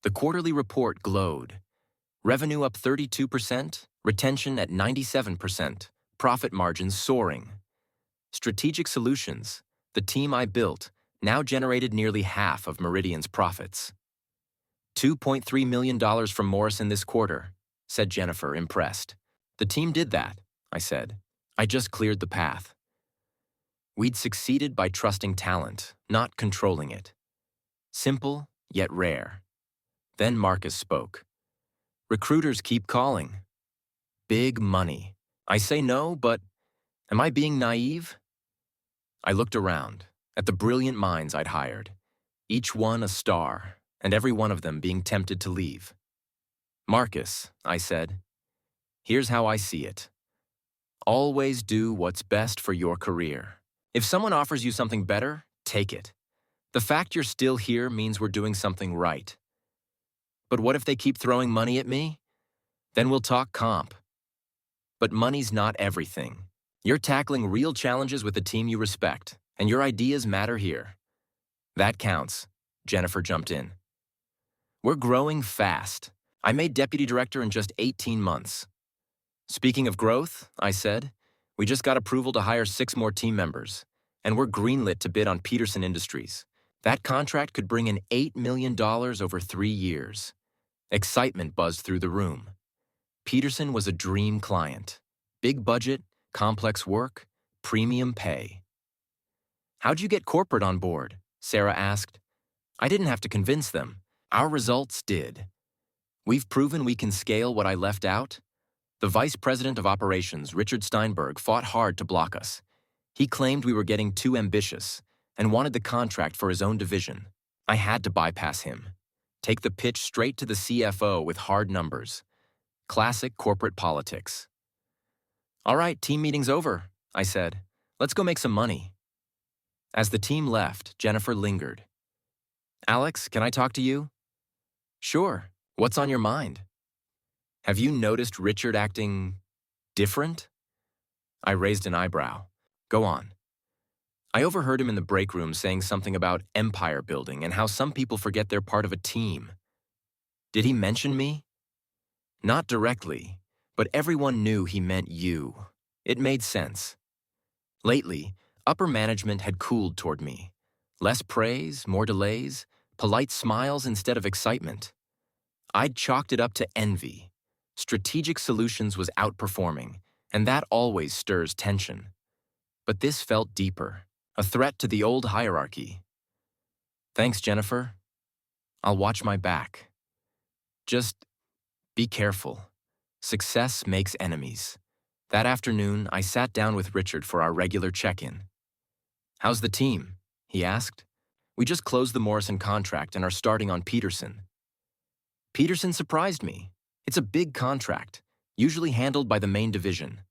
The quarterly report glowed. Revenue up 32%, retention at 97%, profit margins soaring. Strategic Solutions, the team I built, now generated nearly half of Meridian's profits. $2.3 million from Morrison this quarter, said Jennifer, impressed. The team did that, I said. I just cleared the path. We'd succeeded by trusting talent, not controlling it. Simple, yet rare. Then Marcus spoke. Recruiters keep calling. Big money. I say no, but am I being naive? I looked around, at the brilliant minds I'd hired, each one a star, and every one of them being tempted to leave. Marcus, I said, here's how I see it. Always do what's best for your career. If someone offers you something better, take it. The fact you're still here means we're doing something right. But what if they keep throwing money at me? Then we'll talk comp. But money's not everything. You're tackling real challenges with a team you respect, and your ideas matter here. That counts, Jennifer jumped in. We're growing fast. I made deputy director in just 18 months. Speaking of growth, I said, we just got approval to hire 6 more team members, and we're greenlit to bid on Peterson Industries. That contract could bring in $8 million over 3 years. Excitement buzzed through the room. Peterson was a dream client. Big budget, complex work, premium pay. How'd you get corporate on board? Sarah asked. I didn't have to convince them. Our results did. We've proven we can scale what I left out. The vice president of operations, Richard Steinberg, fought hard to block us. He claimed we were getting too ambitious and wanted the contract for his own division. I had to bypass him. Take the pitch straight to the CFO with hard numbers. Classic corporate politics. All right, team meeting's over, I said. Let's go make some money. As the team left, Jennifer lingered. Alex, can I talk to you? Sure. What's on your mind? Have you noticed Richard acting different? I raised an eyebrow. Go on. I overheard him in the break room saying something about empire building and how some people forget they're part of a team. Did he mention me? Not directly, but everyone knew he meant you. It made sense. Lately, upper management had cooled toward me. Less praise, more delays, polite smiles instead of excitement. I'd chalked it up to envy. Strategic Solutions was outperforming, and that always stirs tension. But this felt deeper, a threat to the old hierarchy. Thanks, Jennifer. I'll watch my back. Just be careful. Success makes enemies. That afternoon, I sat down with Richard for our regular check-in. How's the team? He asked. We just closed the Morrison contract and are starting on Peterson. Peterson surprised me. It's a big contract, usually handled by the main division.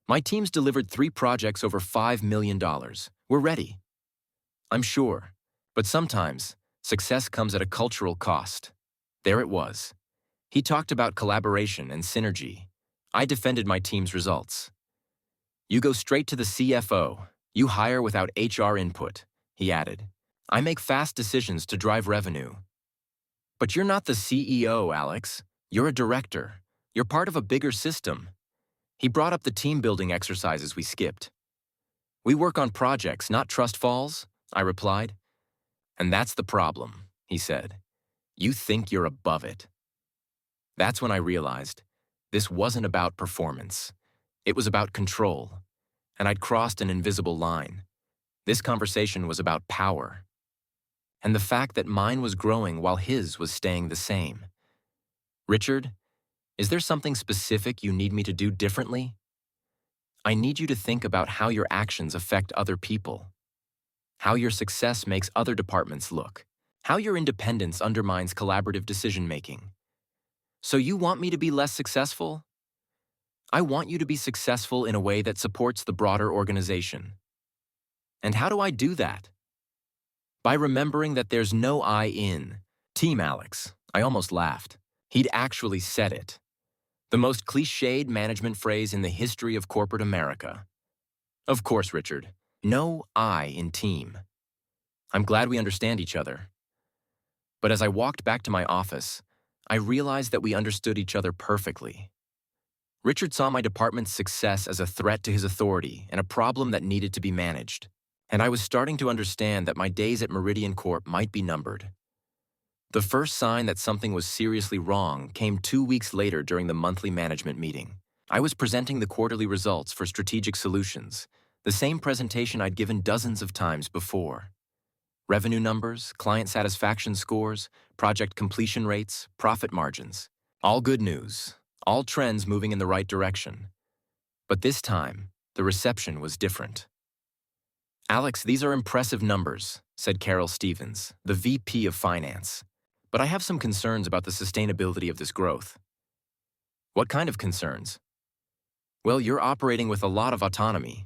My team's delivered 3 projects over $5 million. We're ready. I'm sure, but sometimes success comes at a cultural cost. There it was. He talked about collaboration and synergy. I defended my team's results. You go straight to the CFO. You hire without HR input, he added. I make fast decisions to drive revenue. But you're not the CEO, Alex. You're a director. You're part of a bigger system. He brought up the team-building exercises we skipped. We work on projects, not trust falls, I replied. And that's the problem, he said. You think you're above it. That's when I realized this wasn't about performance. It was about control. And I'd crossed an invisible line. This conversation was about power. And the fact that mine was growing while his was staying the same. Richard, is there something specific you need me to do differently? I need you to think about how your actions affect other people, how your success makes other departments look, how your independence undermines collaborative decision-making. So you want me to be less successful? I want you to be successful in a way that supports the broader organization. And how do I do that? By remembering that there's no I in Team Alex. I almost laughed. He'd actually said it. The most cliched management phrase in the history of corporate America. Of course, Richard. No I in team. I'm glad we understand each other. But But as I walked back to my office, I realized that we understood each other perfectly. Richard saw my department's success as a threat to his authority and a problem that needed to be managed. And I was starting to understand that my days at Meridian Corp might be numbered. The first sign that something was seriously wrong came 2 weeks later during the monthly management meeting. I was presenting the quarterly results for Strategic Solutions, the same presentation I'd given dozens of times before. Revenue numbers, client satisfaction scores, project completion rates, profit margins. All good news, all trends moving in the right direction. But this time, the reception was different. "Alex, these are impressive numbers," said Carol Stevens, the VP of Finance. "But I have some concerns about the sustainability of this growth." "What kind of concerns?" "Well, you're operating with a lot of autonomy.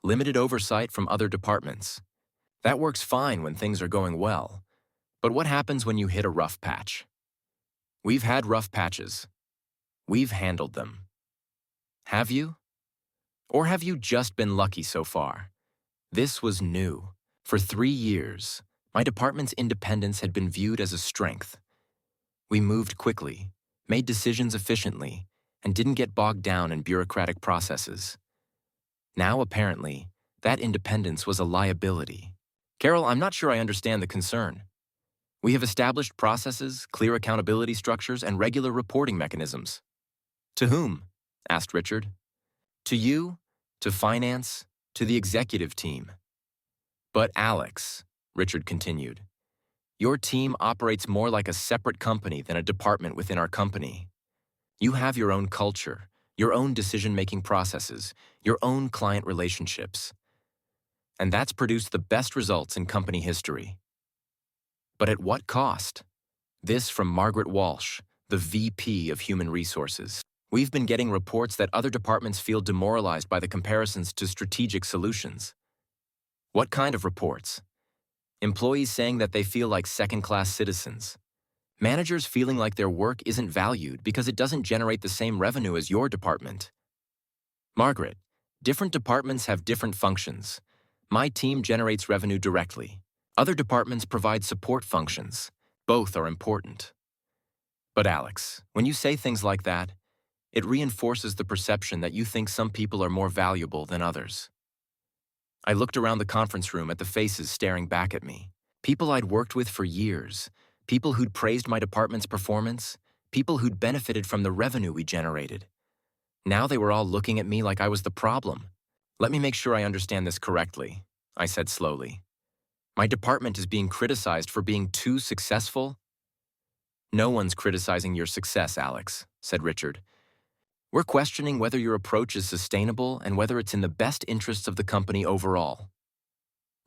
Limited oversight from other departments. That works fine when things are going well. But what happens when you hit a rough patch?" "We've had rough patches. We've handled them." "Have you? Or have you just been lucky so far?" This was new. For 3 years, my department's independence had been viewed as a strength. We moved quickly, made decisions efficiently, and didn't get bogged down in bureaucratic processes. Now, apparently, that independence was a liability. "Carol, I'm not sure I understand the concern. We have established processes, clear accountability structures, and regular reporting mechanisms." "To whom?" asked Richard. "To you, to finance, to the executive team." "But Alex," Richard continued, "your team operates more like a separate company than a department within our company. You have your own culture, your own decision-making processes, your own client relationships. And that's produced the best results in company history. But at what cost?" This from Margaret Walsh, the VP of Human Resources. "We've been getting reports that other departments feel demoralized by the comparisons to Strategic Solutions." "What kind of reports?" "Employees saying that they feel like second-class citizens. Managers feeling like their work isn't valued because it doesn't generate the same revenue as your department." "Margaret, different departments have different functions. My team generates revenue directly. Other departments provide support functions. Both are important." "But Alex, when you say things like that, it reinforces the perception that you think some people are more valuable than others." I looked around the conference room at the faces staring back at me. People I'd worked with for years, people who'd praised my department's performance, people who'd benefited from the revenue we generated. Now they were all looking at me like I was the problem. "Let me make sure I understand this correctly," I said slowly. "My department is being criticized for being too successful?" "No one's criticizing your success, Alex," said Richard. "We're questioning whether your approach is sustainable and whether it's in the best interests of the company overall."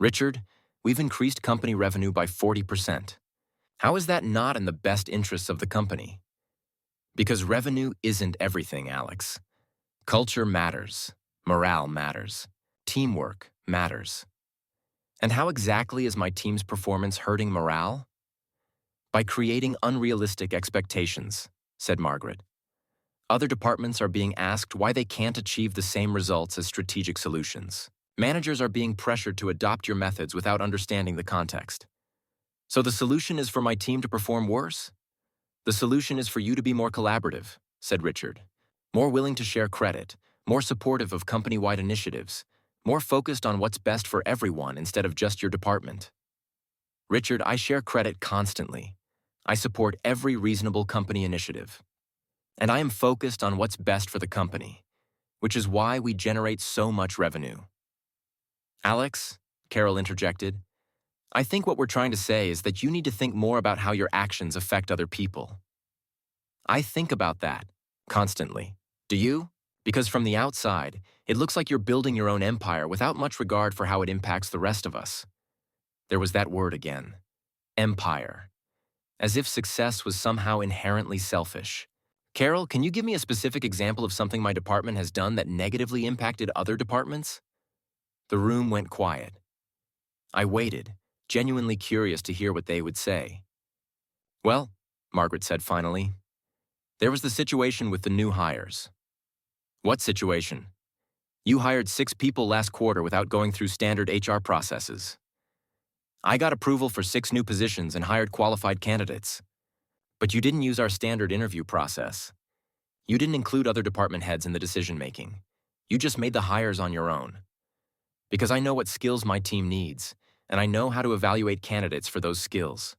"Richard, we've increased company revenue by 40%. How is that not in the best interests of the company?" "Because revenue isn't everything, Alex. Culture matters. Morale matters. Teamwork matters." "And how exactly is my team's performance hurting morale?" "By creating unrealistic expectations," said Margaret. "Other departments are being asked why they can't achieve the same results as Strategic Solutions. Managers are being pressured to adopt your methods without understanding the context. So the solution is for my team to perform worse? The solution is for you to be more collaborative," said Richard. "More willing to share credit, more supportive of company-wide initiatives, more focused on what's best for everyone instead of just your department." "Richard, I share credit constantly. I support every reasonable company initiative. And I am focused on what's best for the company, which is why we generate so much revenue." "Alex," Carol interjected, "I think what we're trying to say is that you need to think more about how your actions affect other people." "I think about that constantly. Do you? Because from the outside, it looks like you're building your own empire without much regard for how it impacts the rest of us." There was that word again. Empire. As if success was somehow inherently selfish. "Carol, can you give me a specific example of something my department has done that negatively impacted other departments?" The room went quiet. I waited, genuinely curious to hear what they would say. "Well," Margaret said finally, "there was the situation with the new hires." "What situation?" "You hired 6 people last quarter without going through standard HR processes." I got approval for 6 new positions and hired qualified candidates. But you didn't use our standard interview process. You didn't include other department heads in the decision-making. You just made the hires on your own. Because I know what skills my team needs, and I know how to evaluate candidates for those skills.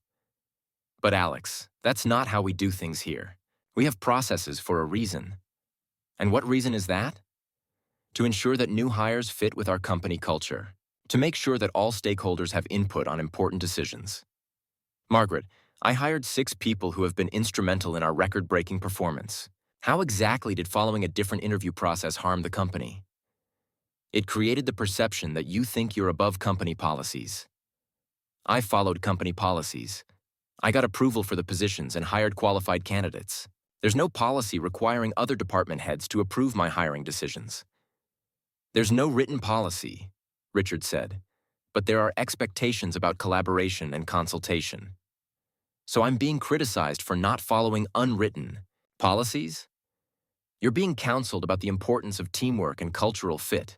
But Alex, that's not how we do things here. We have processes for a reason. And what reason is that? To ensure that new hires fit with our company culture. To make sure that all stakeholders have input on important decisions. Margaret, I hired 6 people who have been instrumental in our record-breaking performance. How exactly did following a different interview process harm the company? It created the perception that you think you're above company policies. I followed company policies. I got approval for the positions and hired qualified candidates. There's no policy requiring other department heads to approve my hiring decisions. There's no written policy, Richard said, but there are expectations about collaboration and consultation. So I'm being criticized for not following unwritten policies? You're being counseled about the importance of teamwork and cultural fit.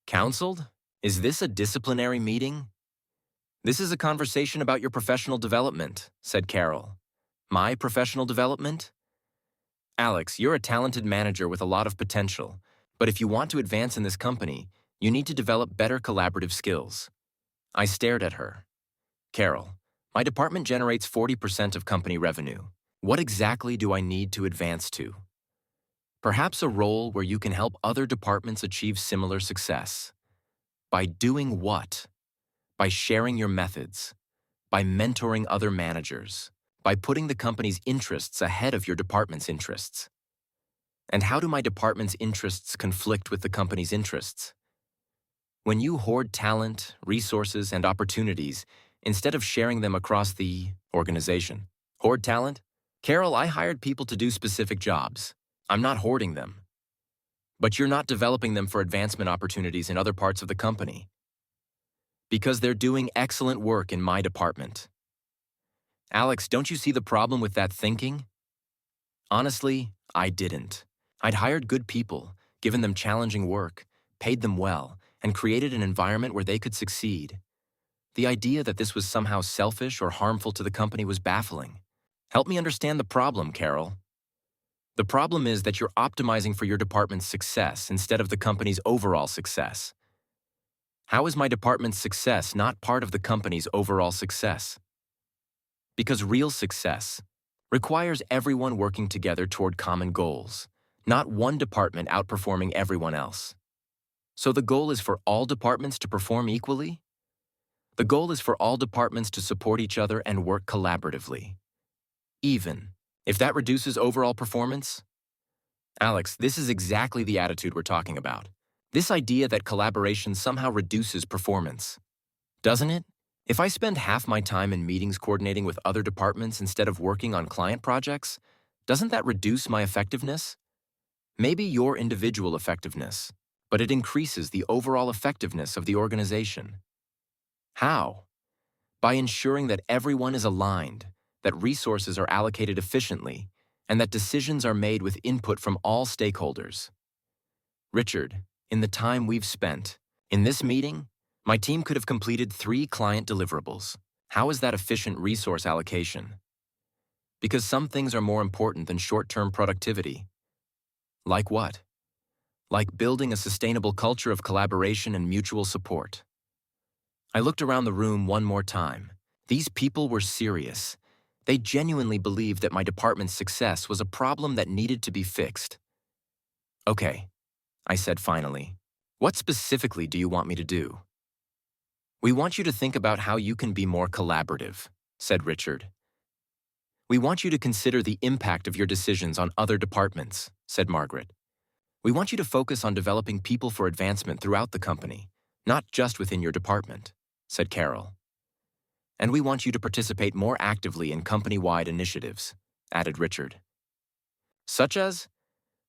Counseled? Is this a disciplinary meeting? This is a conversation about your professional development, said Carol. My professional development? Alex, you're a talented manager with a lot of potential, but if you want to advance in this company, you need to develop better collaborative skills. I stared at her. Carol, my department generates 40% of company revenue. What exactly do I need to advance to? Perhaps a role where you can help other departments achieve similar success. By doing what? By sharing your methods, by mentoring other managers, by putting the company's interests ahead of your department's interests. And how do my department's interests conflict with the company's interests? When you hoard talent, resources, and opportunities instead of sharing them across the organization. Hoard talent? Carol, I hired people to do specific jobs. I'm not hoarding them. But you're not developing them for advancement opportunities in other parts of the company. Because they're doing excellent work in my department. Alex, don't you see the problem with that thinking? Honestly, I didn't. I'd hired good people, given them challenging work, paid them well, and created an environment where they could succeed. The idea that this was somehow selfish or harmful to the company was baffling. Help me understand the problem, Carol. The problem is that you're optimizing for your department's success instead of the company's overall success. How is my department's success not part of the company's overall success? Because real success requires everyone working together toward common goals, not one department outperforming everyone else. So the goal is for all departments to perform equally? The goal is for all departments to support each other and work collaboratively. Even if that reduces overall performance? Alex, this is exactly the attitude we're talking about. This idea that collaboration somehow reduces performance. Doesn't it? If I spend half my time in meetings coordinating with other departments instead of working on client projects, doesn't that reduce my effectiveness? Maybe your individual effectiveness, but it increases the overall effectiveness of the organization. How? By ensuring that everyone is aligned, that resources are allocated efficiently, and that decisions are made with input from all stakeholders. Richard, in the time we've spent, in this meeting, my team could have completed 3 client deliverables. How is that efficient resource allocation? Because some things are more important than short-term productivity. Like what? Like building a sustainable culture of collaboration and mutual support. I looked around the room one more time. These people were serious. They genuinely believed that my department's success was a problem that needed to be fixed. Okay, I said finally. What specifically do you want me to do? We want you to think about how you can be more collaborative, said Richard. We want you to consider the impact of your decisions on other departments, said Margaret. We want you to focus on developing people for advancement throughout the company, not just within your department, said Carol. And we want you to participate more actively in company-wide initiatives, added Richard. Such as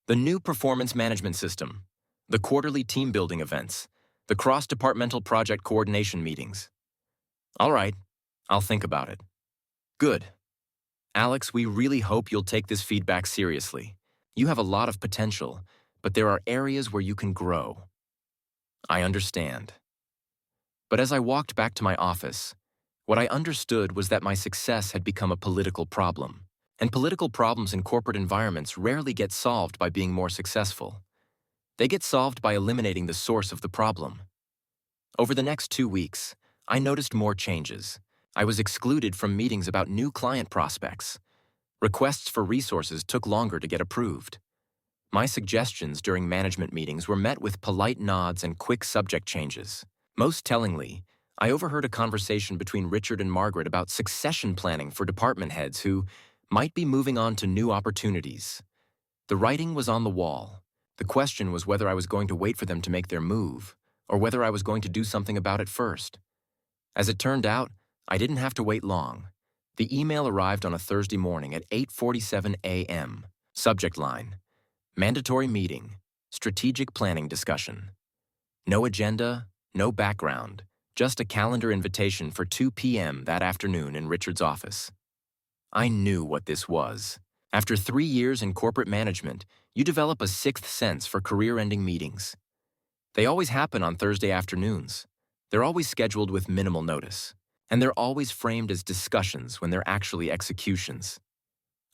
the new performance management system, the quarterly team-building events, the cross-departmental project coordination meetings. All right, I'll think about it. Good. Alex, we really hope you'll take this feedback seriously. You have a lot of potential, but there are areas where you can grow. I understand. But as I walked back to my office, what I understood was that my success had become a political problem. And political problems in corporate environments rarely get solved by being more successful. They get solved by eliminating the source of the problem. Over the next 2 weeks, I noticed more changes. I was excluded from meetings about new client prospects. Requests for resources took longer to get approved. My suggestions during management meetings were met with polite nods and quick subject changes. Most tellingly, I overheard a conversation between Richard and Margaret about succession planning for department heads who might be moving on to new opportunities. The writing was on the wall. The question was whether I was going to wait for them to make their move, or whether I was going to do something about it first. As it turned out, I didn't have to wait long. The email arrived on a Thursday morning at 8:47 a.m. Subject line: Mandatory meeting, strategic planning discussion. No agenda, no background, just a calendar invitation for 2 p.m. that afternoon in Richard's office. I knew what this was. After 3 years in corporate management, you develop a sixth sense for career-ending meetings. They always happen on Thursday afternoons. They're always scheduled with minimal notice. And they're always framed as discussions when they're actually executions.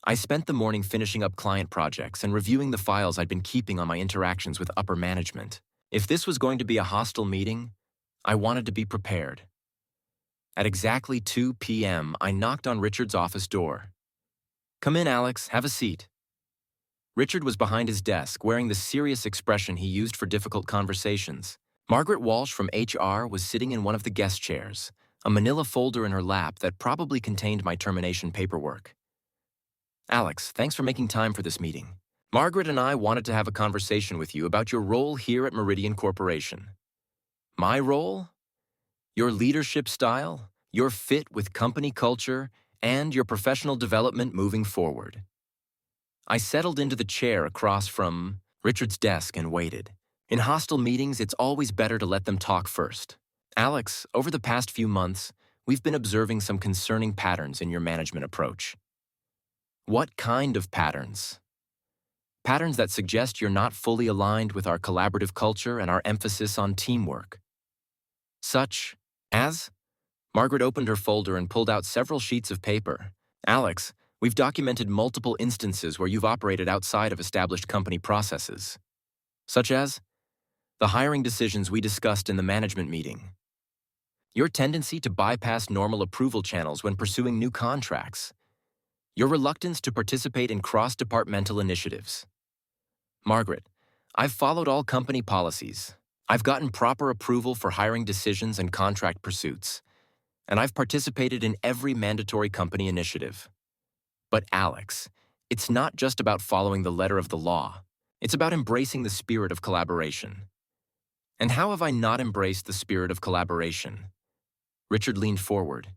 I spent the morning finishing up client projects and reviewing the files I'd been keeping on my interactions with upper management. If this was going to be a hostile meeting, I wanted to be prepared. At exactly 2 p.m., I knocked on Richard's office door. "Come in, Alex. Have a seat." Richard was behind his desk, wearing the serious expression he used for difficult conversations. Margaret Walsh from HR was sitting in one of the guest chairs, a manila folder in her lap that probably contained my termination paperwork. "Alex, thanks for making time for this meeting. Margaret and I wanted to have a conversation with you about your role here at Meridian Corporation." "My role? Your leadership style, your fit with company culture, and your professional development moving forward." I settled into the chair across from Richard's desk and waited. In hostile meetings, it's always better to let them talk first. "Alex, over the past few months, we've been observing some concerning patterns in your management approach." "What kind of patterns?" "Patterns that suggest you're not fully aligned with our collaborative culture and our emphasis on teamwork." "Such as?" Margaret opened her folder and pulled out several sheets of paper. "Alex, we've documented multiple instances where you've operated outside of established company processes." "Such as?" "The hiring decisions we discussed in the management meeting. Your tendency to bypass normal approval channels when pursuing new contracts. Your reluctance to participate in cross-departmental initiatives." "Margaret, I've followed all company policies. I've gotten proper approval for hiring decisions and contract pursuits. And I've participated in every mandatory company initiative." "But Alex, it's not just about following the letter of the law. It's about embracing the spirit of collaboration." "And how have I not embraced the spirit of collaboration?" Richard leaned forward.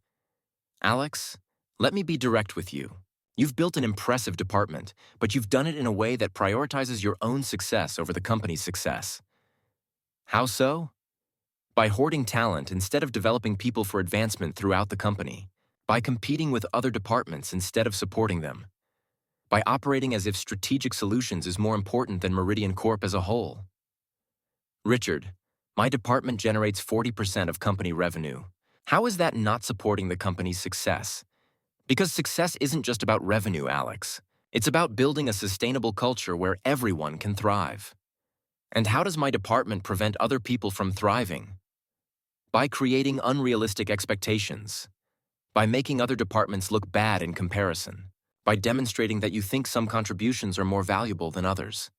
"Alex, let me be direct with you. You've built an impressive department, but you've done it in a way that prioritizes your own success over the company's success." "How so?" "By hoarding talent instead of developing people for advancement throughout the company. By competing with other departments instead of supporting them. By operating as if strategic solutions is more important than Meridian Corp as a whole." "Richard, my department generates 40% of company revenue. How is that not supporting the company's success? Because success isn't just about revenue, Alex. It's about building a sustainable culture where everyone can thrive." "And how does my department prevent other people from thriving?" "By creating unrealistic expectations. By making other departments look bad in comparison. By demonstrating that you think some contributions are more valuable than others."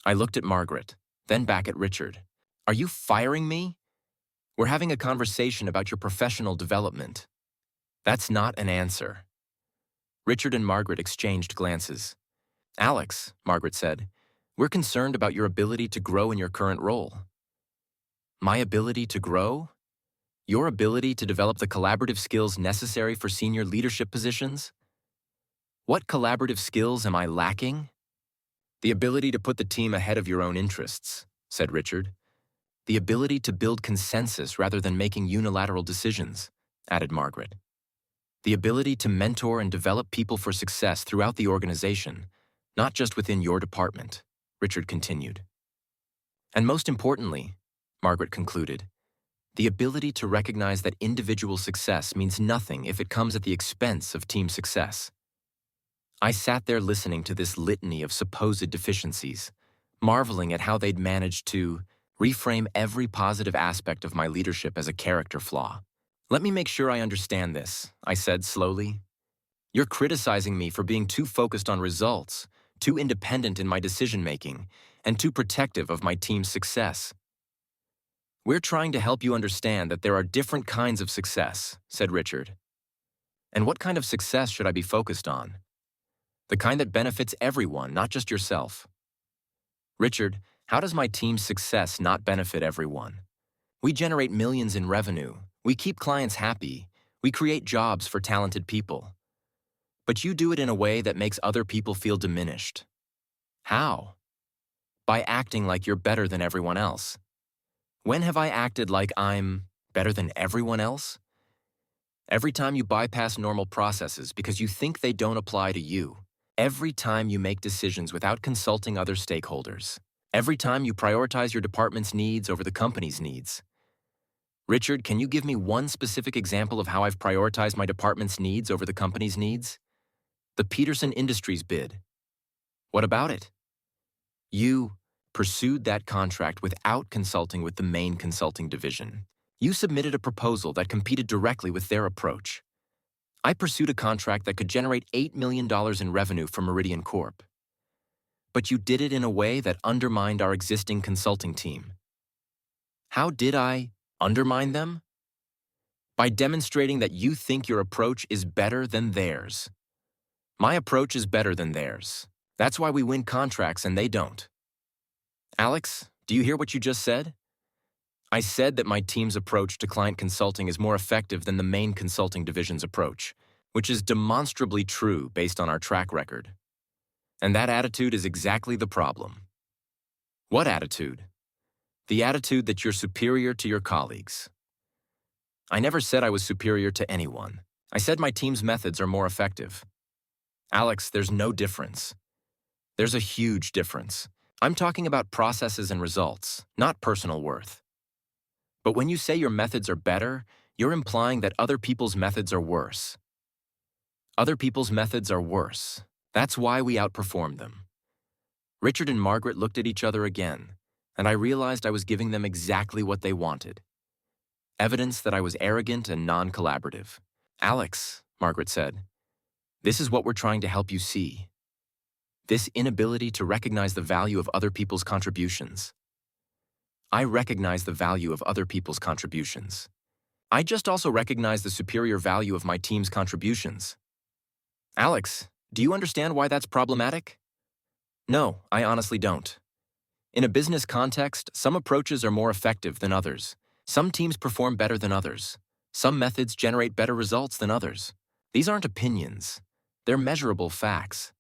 I looked at Margaret, then back at Richard. "Are you firing me? We're having a conversation about your professional development." "That's not an answer." Richard and Margaret exchanged glances. "Alex," Margaret said, "we're concerned about your ability to grow in your current role." "My ability to grow? Your ability to develop the collaborative skills necessary for senior leadership positions? What collaborative skills am I lacking?" "The ability to put the team ahead of your own interests," said Richard. "The ability to build consensus rather than making unilateral decisions," added Margaret. "The ability to mentor and develop people for success throughout the organization, not just within your department," Richard continued. "And most importantly," Margaret concluded, The ability to recognize that individual success means nothing if it comes at the expense of team success. I sat there listening to this litany of supposed deficiencies, marveling at how they'd managed to reframe every positive aspect of my leadership as a character flaw. "Let me make sure I understand this," I said slowly. "You're criticizing me for being too focused on results, too independent in my decision-making, and too protective of my team's success." "We're trying to help you understand that there are different kinds of success," said Richard. "And what kind of success should I be focused on? The kind that benefits everyone, not just yourself." "Richard, how does my team's success not benefit everyone? We generate millions in revenue. We keep clients happy. We create jobs for talented people. But you do it in a way that makes other people feel diminished. How? By acting like you're better than everyone else. When have I acted like I'm better than everyone else? Every time you bypass normal processes because you think they don't apply to you. Every time you make decisions without consulting other stakeholders. Every time you prioritize your department's needs over the company's needs. Richard, can you give me one specific example of how I've prioritized my department's needs over the company's needs? The Peterson Industries bid. What about it? You pursued that contract without consulting with the main consulting division. You submitted a proposal that competed directly with their approach. I pursued a contract that could generate $8 million in revenue for Meridian Corp. But you did it in a way that undermined our existing consulting team. How did I undermine them? By demonstrating that you think your approach is better than theirs. My approach is better than theirs. That's why we win contracts and they don't." "Alex, do you hear what you just said?" "I said that my team's approach to client consulting is more effective than the main consulting division's approach, which is demonstrably true based on our track record. And that attitude is exactly the problem." "What attitude?" "The attitude that you're superior to your colleagues." "I never said I was superior to anyone. I said my team's methods are more effective." "Alex, there's no difference." "There's a huge difference. I'm talking about processes and results, not personal worth. But when you say your methods are better, you're implying that other people's methods are worse. Other people's methods are worse. That's why we outperformed them." Richard and Margaret looked at each other again, and I realized I was giving them exactly what they wanted. Evidence that I was arrogant and non-collaborative. "Alex," Margaret said, "this is what we're trying to help you see. This inability to recognize the value of other people's contributions. I recognize the value of other people's contributions. I just also recognize the superior value of my team's contributions." "Alex, do you understand why that's problematic?" "No, I honestly don't. In a business context, some approaches are more effective than others. Some teams perform better than others. Some methods generate better results than others. These aren't opinions. They're measurable facts.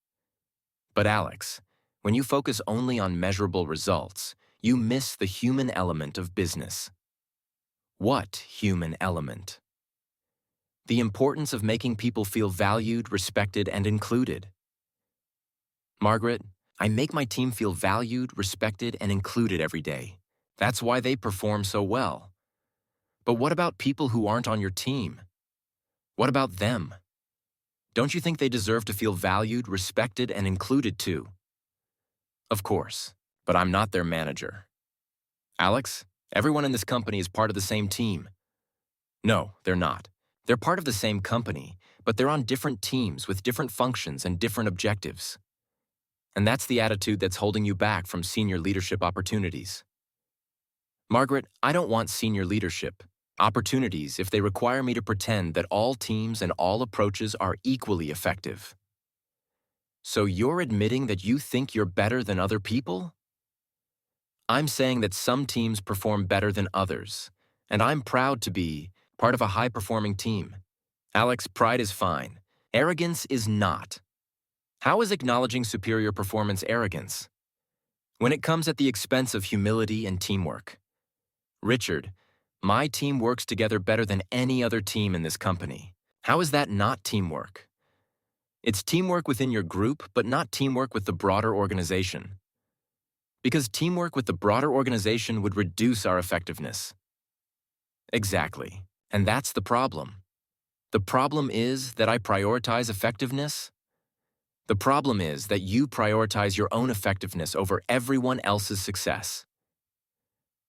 But Alex, when you focus only on measurable results, you miss the human element of business." "What human element?" "The importance of making people feel valued, respected, and included." "Margaret, I make my team feel valued, respected, and included every day. That's why they perform so well. But what about people who aren't on your team? What about them? Don't you think they deserve to feel valued, respected, and included too?" "Of course, but I'm not their manager." "Alex, everyone in this company is part of the same team." "No, they're not. They're part of the same company, but they're on different teams with different functions and different objectives. And that's the attitude that's holding you back from senior leadership opportunities." "Margaret, I don't want senior leadership opportunities if they require me to pretend that all teams and all approaches are equally effective." "So you're admitting that you think you're better than other people?" "I'm saying that some teams perform better than others, and I'm proud to be part of a high-performing team." "Alex, pride is fine. Arrogance is not. How is acknowledging superior performance arrogance? When it comes at the expense of humility and teamwork. Richard, my team works together better than any other team in this company. How is that not teamwork? It's teamwork within your group, but not teamwork with the broader organization. Because teamwork with the broader organization would reduce our effectiveness." Exactly. And that's the problem. The problem is that I prioritize effectiveness. The problem is that you prioritize your own effectiveness over everyone else's success.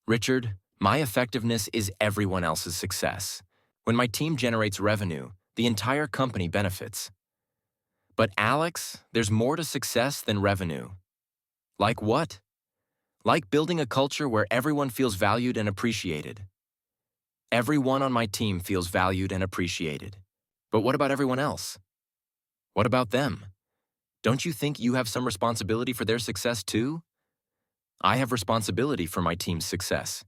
Richard, my effectiveness is everyone else's success. When my team generates revenue, the entire company benefits. But Alex, there's more to success than revenue. Like what? Like building a culture where everyone feels valued and appreciated. Everyone on my team feels valued and appreciated. But what about everyone else? What about them? Don't you think you have some responsibility for their success too? I have responsibility for my team's success.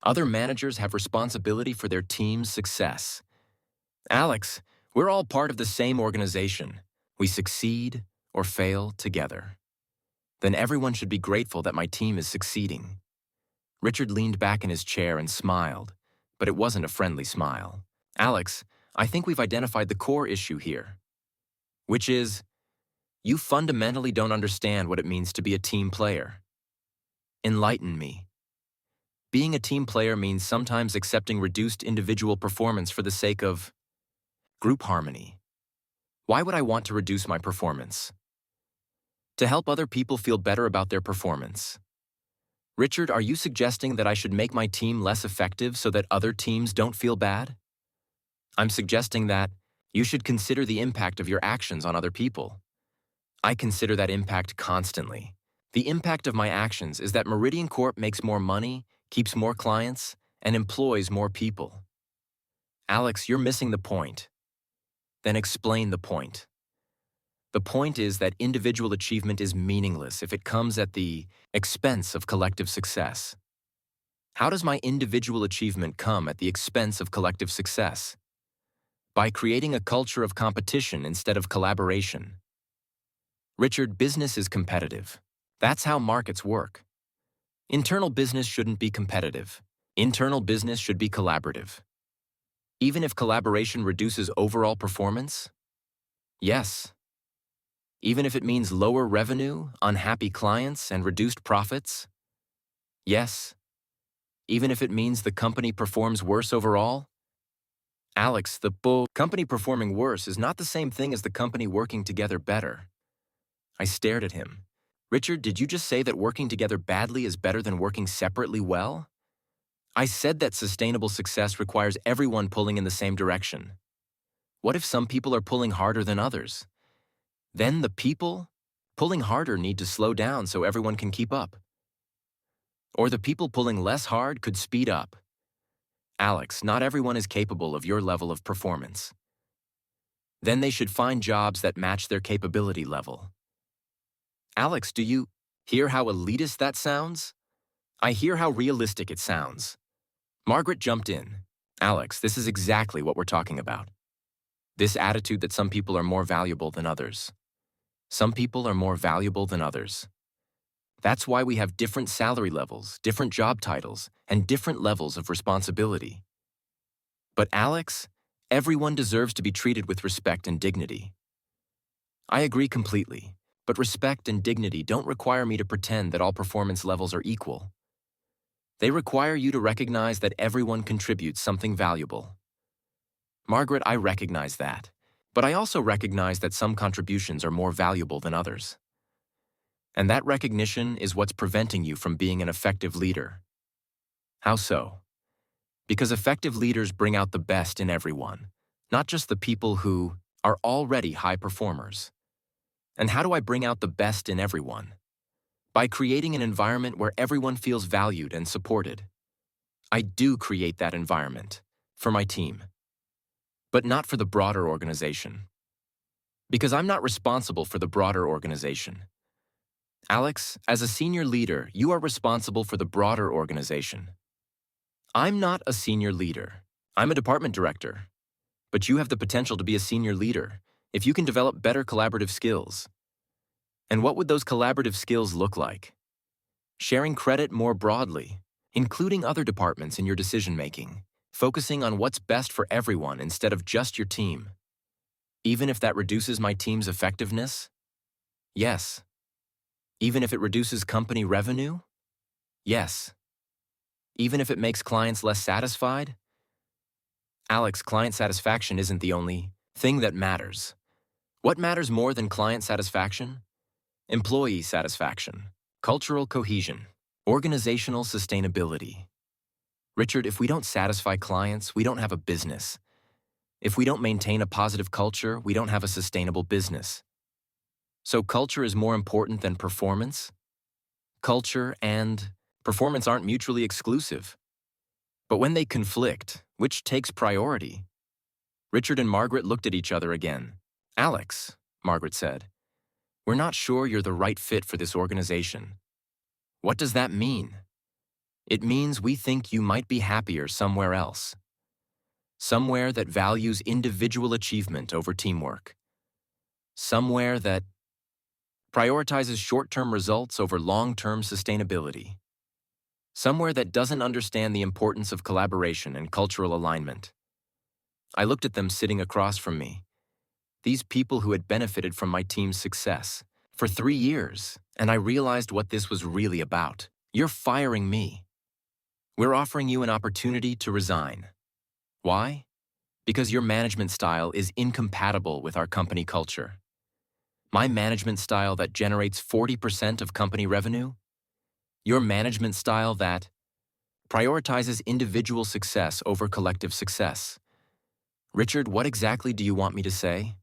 Other managers have responsibility for their team's success. Alex, we're all part of the same organization. We succeed or fail together. Then everyone should be grateful that my team is succeeding. Richard leaned back in his chair and smiled, but it wasn't a friendly smile. Alex, I think we've identified the core issue here, which is, you fundamentally don't understand what it means to be a team player. Enlighten me. Being a team player means sometimes accepting reduced individual performance for the sake of group harmony. Why would I want to reduce my performance? To help other people feel better about their performance. Richard, are you suggesting that I should make my team less effective so that other teams don't feel bad? I'm suggesting that you should consider the impact of your actions on other people. I consider that impact constantly. The impact of my actions is that Meridian Corp makes more money, keeps more clients, and employs more people. Alex, you're missing the point. Then explain the point. The point is that individual achievement is meaningless if it comes at the expense of collective success. How does my individual achievement come at the expense of collective success? By creating a culture of competition instead of collaboration. Richard, business is competitive. That's how markets work. Internal business shouldn't be competitive. Internal business should be collaborative. Even if collaboration reduces overall performance? Yes. Even if it means lower revenue, unhappy clients, and reduced profits? Yes. Even if it means the company performs worse overall? Alex, the company performing worse is not the same thing as the company working together better. I stared at him. Richard, did you just say that working together badly is better than working separately well? I said that sustainable success requires everyone pulling in the same direction. What if some people are pulling harder than others? Then the people pulling harder need to slow down so everyone can keep up. Or the people pulling less hard could speed up. Alex, not everyone is capable of your level of performance. Then they should find jobs that match their capability level. Alex, do you hear how elitist that sounds? I hear how realistic it sounds. Margaret jumped in. Alex, this is exactly what we're talking about. This attitude that some people are more valuable than others. Some people are more valuable than others. That's why we have different salary levels, different job titles, and different levels of responsibility. But Alex, everyone deserves to be treated with respect and dignity. I agree completely, but respect and dignity don't require me to pretend that all performance levels are equal. They require you to recognize that everyone contributes something valuable. Margaret, I recognize that, but I also recognize that some contributions are more valuable than others. And that recognition is what's preventing you from being an effective leader. How so? Because effective leaders bring out the best in everyone, not just the people who are already high performers. And how do I bring out the best in everyone? By creating an environment where everyone feels valued and supported. I do create that environment for my team, but not for the broader organization. Because I'm not responsible for the broader organization. Alex, as a senior leader, you are responsible for the broader organization. I'm not a senior leader. I'm a department director. But you have the potential to be a senior leader if you can develop better collaborative skills. And what would those collaborative skills look like? Sharing credit more broadly, including other departments in your decision-making, focusing on what's best for everyone instead of just your team. Even if that reduces my team's effectiveness? Yes. Even if it reduces company revenue? Yes. Even if it makes clients less satisfied? Alex, client satisfaction isn't the only thing that matters. What matters more than client satisfaction? Employee satisfaction, cultural cohesion, organizational sustainability. Richard, if we don't satisfy clients, we don't have a business. If we don't maintain a positive culture, we don't have a sustainable business. So culture is more important than performance? Culture and performance aren't mutually exclusive. But when they conflict, which takes priority? Richard and Margaret looked at each other again. Alex, Margaret said, we're not sure you're the right fit for this organization. What does that mean? It means we think you might be happier somewhere else. Somewhere that values individual achievement over teamwork. Somewhere that prioritizes short-term results over long-term sustainability. Somewhere that doesn't understand the importance of collaboration and cultural alignment. I looked at them sitting across from me. These people who had benefited from my team's success for 3 years, and I realized what this was really about. You're firing me. We're offering you an opportunity to resign. Why? Because your management style is incompatible with our company culture. My management style that generates 40% of company revenue? Your management style that prioritizes individual success over collective success. Richard, what exactly do you want me to say?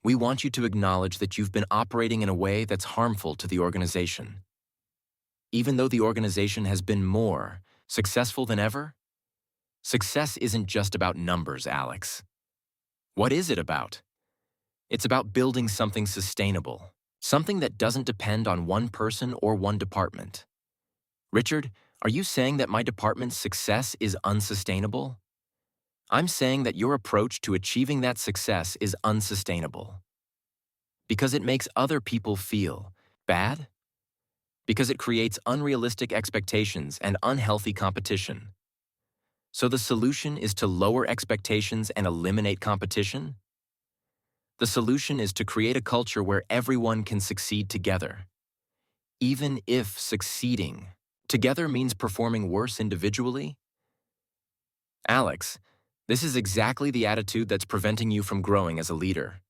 We want you to acknowledge that you've been operating in a way that's harmful to the organization. Even though the organization has been more successful than ever, success isn't just about numbers, Alex. What is it about? It's about building something sustainable, something that doesn't depend on one person or one department. Richard, are you saying that my department's success is unsustainable? I'm saying that your approach to achieving that success is unsustainable. Because it makes other people feel bad? Because it creates unrealistic expectations and unhealthy competition. So the solution is to lower expectations and eliminate competition? The solution is to create a culture where everyone can succeed together. Even if succeeding together means performing worse individually? Alex, this is exactly the attitude that's preventing you from growing as a leader.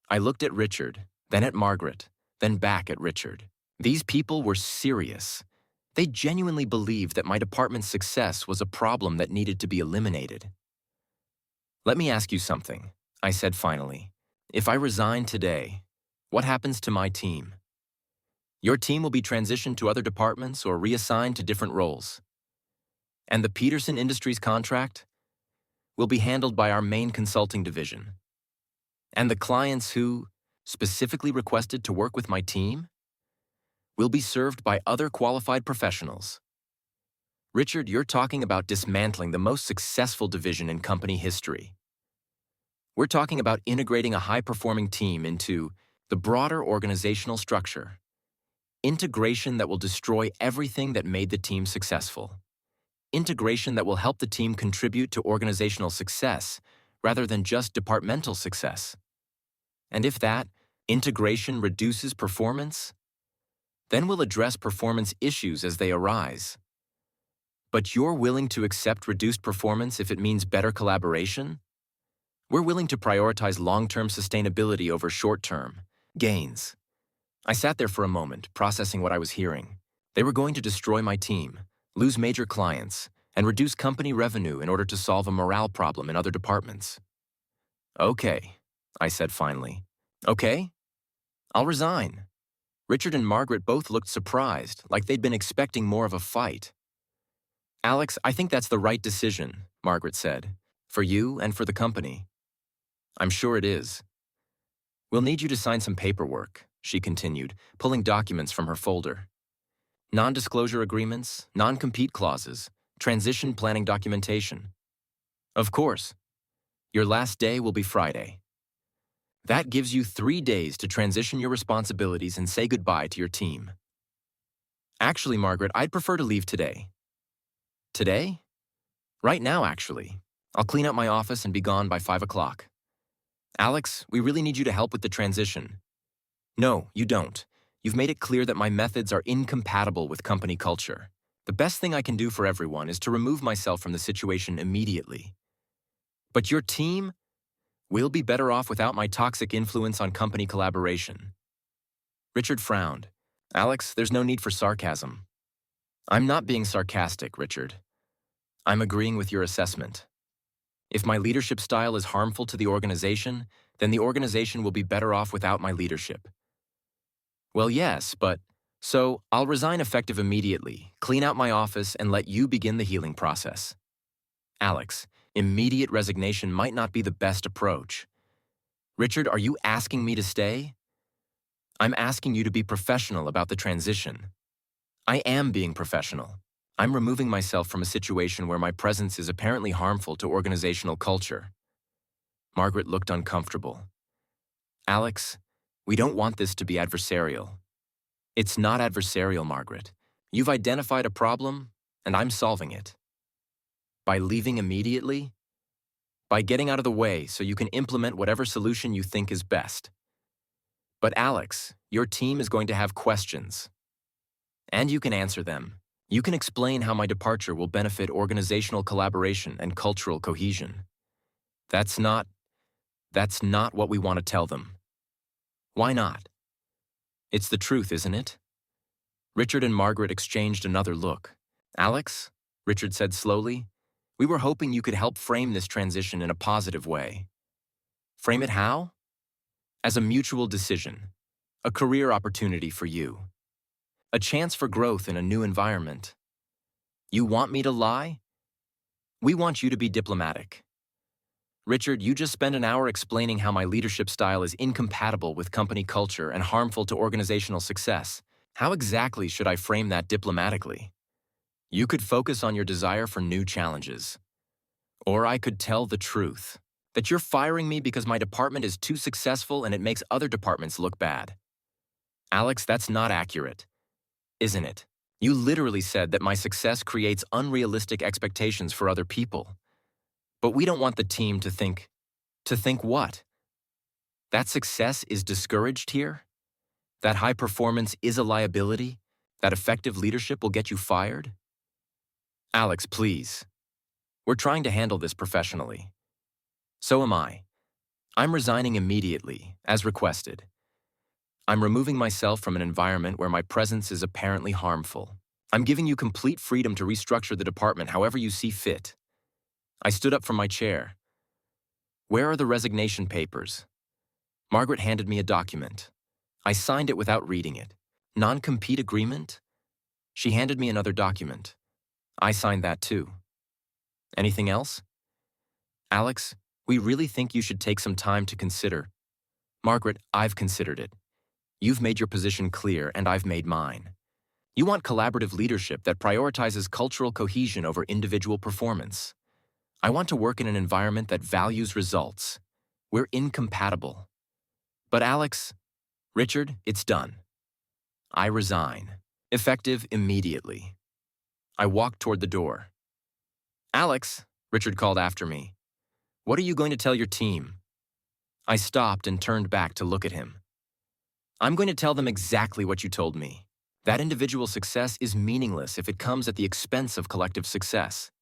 I looked at Richard, then at Margaret, then back at Richard. These people were serious. They genuinely believed that my department's success was a problem that needed to be eliminated. Let me ask you something, I said finally. If I resign today, what happens to my team? Your team will be transitioned to other departments or reassigned to different roles. And the Peterson Industries contract will be handled by our main consulting division. And the clients who specifically requested to work with my team will be served by other qualified professionals. Richard, you're talking about dismantling the most successful division in company history. We're talking about integrating a high-performing team into the broader organizational structure. Integration that will destroy everything that made the team successful. Integration that will help the team contribute to organizational success rather than just departmental success. And if that integration reduces performance, then we'll address performance issues as they arise. But you're willing to accept reduced performance if it means better collaboration? We're willing to prioritize long-term sustainability over short-term gains. I sat there for a moment, processing what I was hearing. They were going to destroy my team, lose major clients, and reduce company revenue in order to solve a morale problem in other departments. Okay, I said finally. Okay, I'll resign. Richard and Margaret both looked surprised, like they'd been expecting more of a fight. Alex, I think that's the right decision, Margaret said, for you and for the company. I'm sure it is. We'll need you to sign some paperwork, she continued, pulling documents from her folder. Non-disclosure agreements, non-compete clauses, transition planning documentation. Of course. Your last day will be Friday. That gives you 3 days to transition your responsibilities and say goodbye to your team. Actually, Margaret, I'd prefer to leave today. Today? Right now, actually. I'll clean up my office and be gone by 5 o'clock. Alex, we really need you to help with the transition. No, you don't. You've made it clear that my methods are incompatible with company culture. The best thing I can do for everyone is to remove myself from the situation immediately. But your team will be better off without my toxic influence on company collaboration. Richard frowned. Alex, there's no need for sarcasm. I'm not being sarcastic, Richard. I'm agreeing with your assessment. If my leadership style is harmful to the organization, then the organization will be better off without my leadership. Well, yes, but so I'll resign effective immediately, clean out my office, and let you begin the healing process. Alex, immediate resignation might not be the best approach. Richard, are you asking me to stay? I'm asking you to be professional about the transition. I am being professional. I'm removing myself from a situation where my presence is apparently harmful to organizational culture. Margaret looked uncomfortable. Alex, we don't want this to be adversarial. It's not adversarial, Margaret. You've identified a problem, and I'm solving it. By leaving immediately? By getting out of the way so you can implement whatever solution you think is best. But Alex, your team is going to have questions. And you can answer them. You can explain how my departure will benefit organizational collaboration and cultural cohesion. That's not what we want to tell them. Why not? It's the truth, isn't it? Richard and Margaret exchanged another look. Alex, Richard said slowly, we were hoping you could help frame this transition in a positive way. Frame it how? As a mutual decision, a career opportunity for you, a chance for growth in a new environment. You want me to lie? We want you to be diplomatic. Richard, you just spent an hour explaining how my leadership style is incompatible with company culture and harmful to organizational success. How exactly should I frame that diplomatically? You could focus on your desire for new challenges. Or I could tell the truth, that you're firing me because my department is too successful and it makes other departments look bad. Alex, that's not accurate, isn't it? You literally said that my success creates unrealistic expectations for other people. But we don't want the team to think what? That success is discouraged here? That high performance is a liability? That effective leadership will get you fired? Alex, please. We're trying to handle this professionally. So am I. I'm resigning immediately, as requested. I'm removing myself from an environment where my presence is apparently harmful. I'm giving you complete freedom to restructure the department however you see fit. I stood up from my chair. Where are the resignation papers? Margaret handed me a document. I signed it without reading it. Non-compete agreement? She handed me another document. I signed that too. Anything else? Alex, we really think you should take some time to consider. Margaret, I've considered it. You've made your position clear and I've made mine. You want collaborative leadership that prioritizes cultural cohesion over individual performance. I want to work in an environment that values results. We're incompatible. But Alex, Richard, it's done. I resign, effective immediately. I walked toward the door. Alex, Richard called after me. What are you going to tell your team? I stopped and turned back to look at him. I'm going to tell them exactly what you told me. That individual success is meaningless if it comes at the expense of collective success.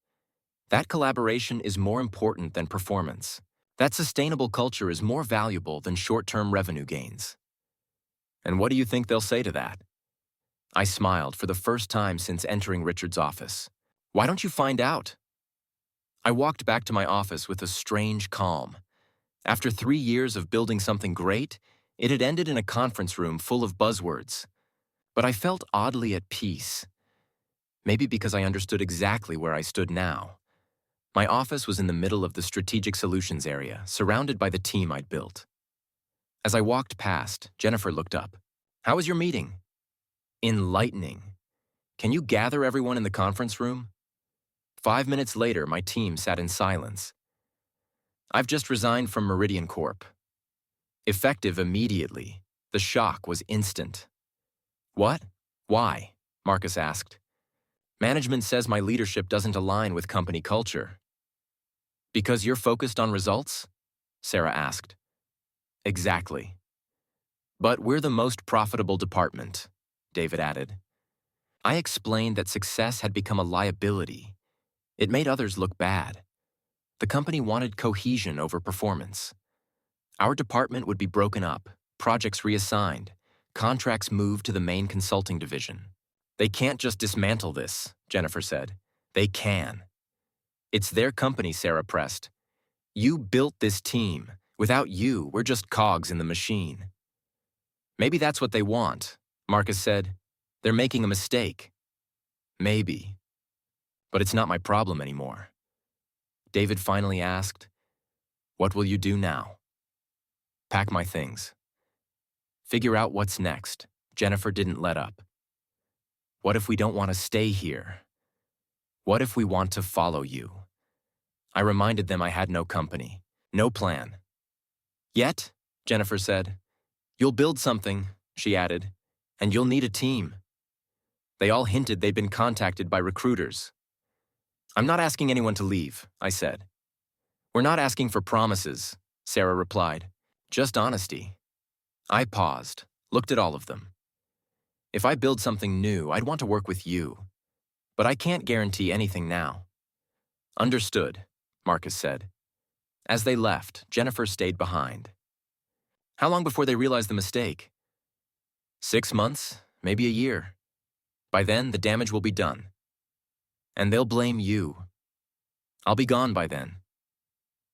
That collaboration is more important than performance. That sustainable culture is more valuable than short-term revenue gains. And what do you think they'll say to that? I smiled for the first time since entering Richard's office. Why don't you find out? I walked back to my office with a strange calm. After 3 years of building something great, it had ended in a conference room full of buzzwords. But I felt oddly at peace. Maybe because I understood exactly where I stood now. My office was in the middle of the strategic solutions area, surrounded by the team I'd built. As I walked past, Jennifer looked up. How was your meeting? Enlightening. Can you gather everyone in the conference room? 5 minutes later, my team sat in silence. I've just resigned from Meridian Corp. Effective immediately. The shock was instant. What? Why? Marcus asked. Management says my leadership doesn't align with company culture. Because you're focused on results? Sarah asked. Exactly. But we're the most profitable department, David added. I explained that success had become a liability. It made others look bad. The company wanted cohesion over performance. Our department would be broken up, projects reassigned, contracts moved to the main consulting division. They can't just dismantle this, Jennifer said. They can. It's their company, Sarah pressed. You built this team. Without you, we're just cogs in the machine. Maybe that's what they want, Marcus said. They're making a mistake. Maybe. But it's not my problem anymore. David finally asked, "What will you do now?" "Pack my things. Figure out what's next." Jennifer didn't let up. "What if we don't want to stay here? What if we want to follow you?" I reminded them I had no company, no plan. "Yet," Jennifer said, "you'll build something," she added, "and you'll need a team." They all hinted they'd been contacted by recruiters. "I'm not asking anyone to leave," I said. "We're not asking for promises," Sarah replied. "Just honesty." I paused, looked at all of them. "If I build something new, I'd want to work with you. But I can't guarantee anything now." "Understood," Marcus said. As they left, Jennifer stayed behind. "How long before they realize the mistake?" 6 months, maybe a year. By then, the damage will be done. And they'll blame you. I'll be gone by then.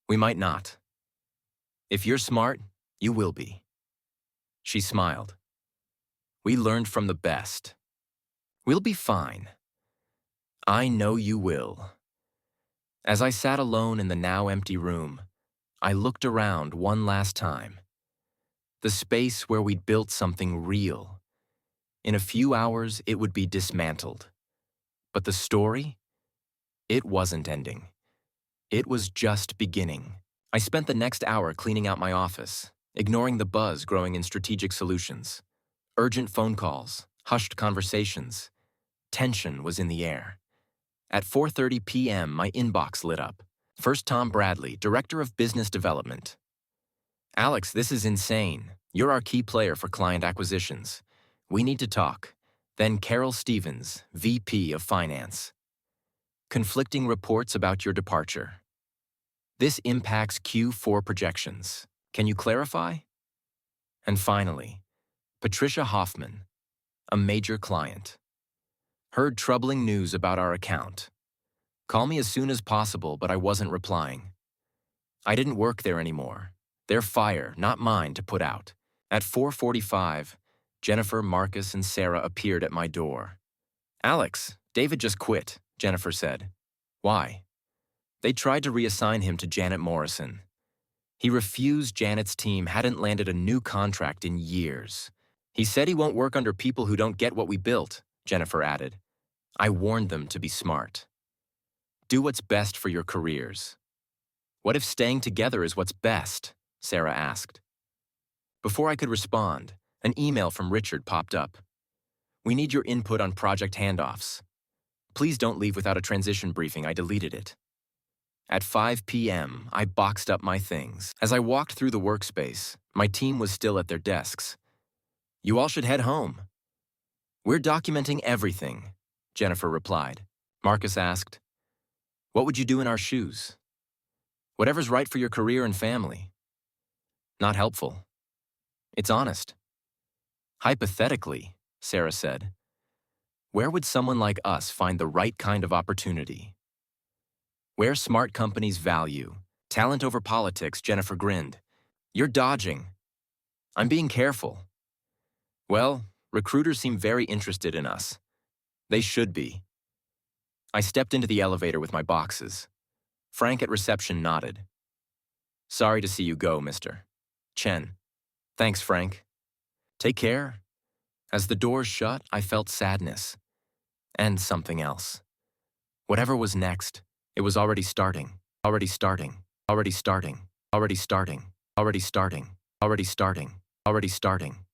We might not. If you're smart, you will be." She smiled. "We learned from the best. We'll be fine. I know you will." As I sat alone in the now empty room, I looked around one last time. The space where we'd built something real. In a few hours, it would be dismantled. But the story? It wasn't ending. It was just beginning. I spent the next hour cleaning out my office, ignoring the buzz growing in strategic solutions. Urgent phone calls, hushed conversations. Tension was in the air. At 4:30 p.m., my inbox lit up. First, Tom Bradley, Director of Business Development. "Alex, this is insane. You're our key player for client acquisitions. We need to talk." Then Carol Stevens, VP of Finance. "Conflicting reports about your departure. This impacts Q4 projections. Can you clarify?" And finally, Patricia Hoffman, a major client. "Heard troubling news about our account. Call me as soon as possible," but I wasn't replying. I didn't work there anymore. Their fire, not mine, to put out. At 4:45, Jennifer, Marcus, and Sarah appeared at my door. "Alex, David just quit," Jennifer said. "Why?" "They tried to reassign him to Janet Morrison. He refused. Janet's team hadn't landed a new contract in years. He said he won't work under people who don't get what we built," Jennifer added. I warned them to be smart. "Do what's best for your careers." "What if staying together is what's best?" Sarah asked. Before I could respond, an email from Richard popped up. "We need your input on project handoffs. Please don't leave without a transition briefing." I deleted it. At 5 p.m., I boxed up my things. As I walked through the workspace, my team was still at their desks. "You all should head home." "We're documenting everything," Jennifer replied. Marcus asked, "What would you do in our shoes?" "Whatever's right for your career and family." Not helpful. It's honest. "Hypothetically," Sarah said, "where would someone like us find the right kind of opportunity?" "Where smart companies value talent over politics," Jennifer grinned. "You're dodging." "I'm being careful." "Well, recruiters seem very interested in us." "They should be." I stepped into the elevator with my boxes. Frank at reception nodded. "Sorry to see you go, Mr. Chen." "Thanks, Frank." "Take care." As the doors shut, I felt sadness. And something else. Whatever was next, it was already starting. Already starting. Already starting. Already starting. Already starting. Already starting. Already starting.